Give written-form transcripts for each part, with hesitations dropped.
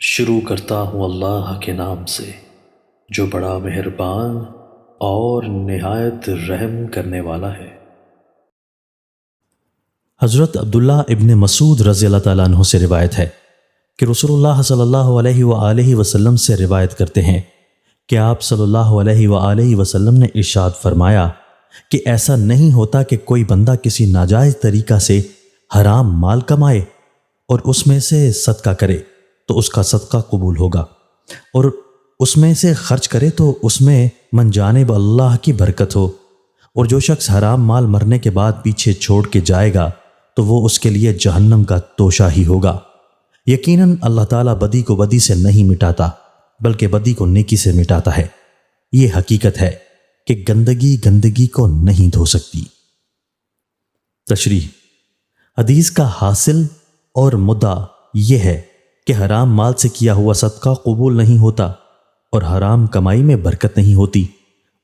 شروع کرتا ہوں اللہ کے نام سے جو بڑا مہربان اور نہایت رحم کرنے والا ہے۔ حضرت عبداللہ ابن مسعود رضی اللہ تعالیٰ عنہ سے روایت ہے کہ رسول اللہ صلی اللہ علیہ وآلہ وسلم سے روایت کرتے ہیں کہ آپ صلی اللہ علیہ وآلہ وسلم نے ارشاد فرمایا کہ ایسا نہیں ہوتا کہ کوئی بندہ کسی ناجائز طریقہ سے حرام مال کمائے اور اس میں سے صدقہ کرے تو اس کا صدقہ قبول ہوگا، اور اس میں سے خرچ کرے تو اس میں من جانب اللہ کی برکت ہو، اور جو شخص حرام مال مرنے کے بعد پیچھے چھوڑ کے جائے گا تو وہ اس کے لیے جہنم کا توشہ ہی ہوگا۔ یقیناً اللہ تعالیٰ بدی کو بدی سے نہیں مٹاتا بلکہ بدی کو نیکی سے مٹاتا ہے۔ یہ حقیقت ہے کہ گندگی گندگی کو نہیں دھو سکتی۔ تشریح: حدیث کا حاصل اور مدعا یہ ہے کہ حرام مال سے کیا ہوا صدقہ قبول نہیں ہوتا اور حرام کمائی میں برکت نہیں ہوتی،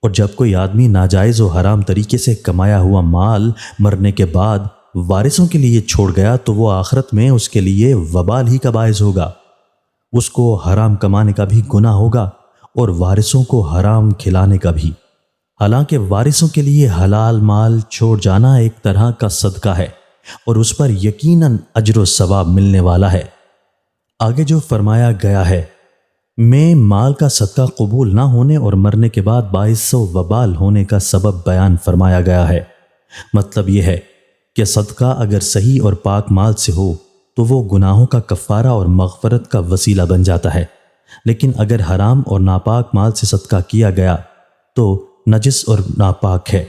اور جب کوئی آدمی ناجائز و حرام طریقے سے کمایا ہوا مال مرنے کے بعد وارثوں کے لیے چھوڑ گیا تو وہ آخرت میں اس کے لیے وبال ہی کا باعث ہوگا۔ اس کو حرام کمانے کا بھی گناہ ہوگا اور وارثوں کو حرام کھلانے کا بھی، حالانکہ وارثوں کے لیے حلال مال چھوڑ جانا ایک طرح کا صدقہ ہے اور اس پر یقیناً اجر و ثواب ملنے والا ہے۔ آگے جو فرمایا گیا ہے میں مال کا صدقہ قبول نہ ہونے اور مرنے کے بعد باعث و وبال ہونے کا سبب بیان فرمایا گیا ہے۔ مطلب یہ ہے کہ صدقہ اگر صحیح اور پاک مال سے ہو تو وہ گناہوں کا کفارہ اور مغفرت کا وسیلہ بن جاتا ہے، لیکن اگر حرام اور ناپاک مال سے صدقہ کیا گیا تو نجس اور ناپاک ہے،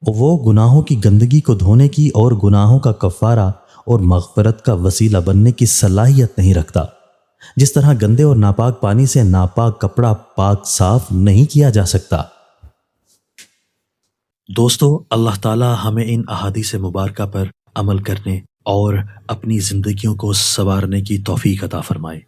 وہ گناہوں کی گندگی کو دھونے کی اور گناہوں کا کفارہ اور مغفرت کا وسیلہ بننے کی صلاحیت نہیں رکھتا۔ جس طرح گندے اور ناپاک پانی سے ناپاک کپڑا پاک صاف نہیں کیا جا سکتا۔ دوستو، اللہ تعالی ہمیں ان احادیث مبارکہ پر عمل کرنے اور اپنی زندگیوں کو سنوارنے کی توفیق عطا فرمائے۔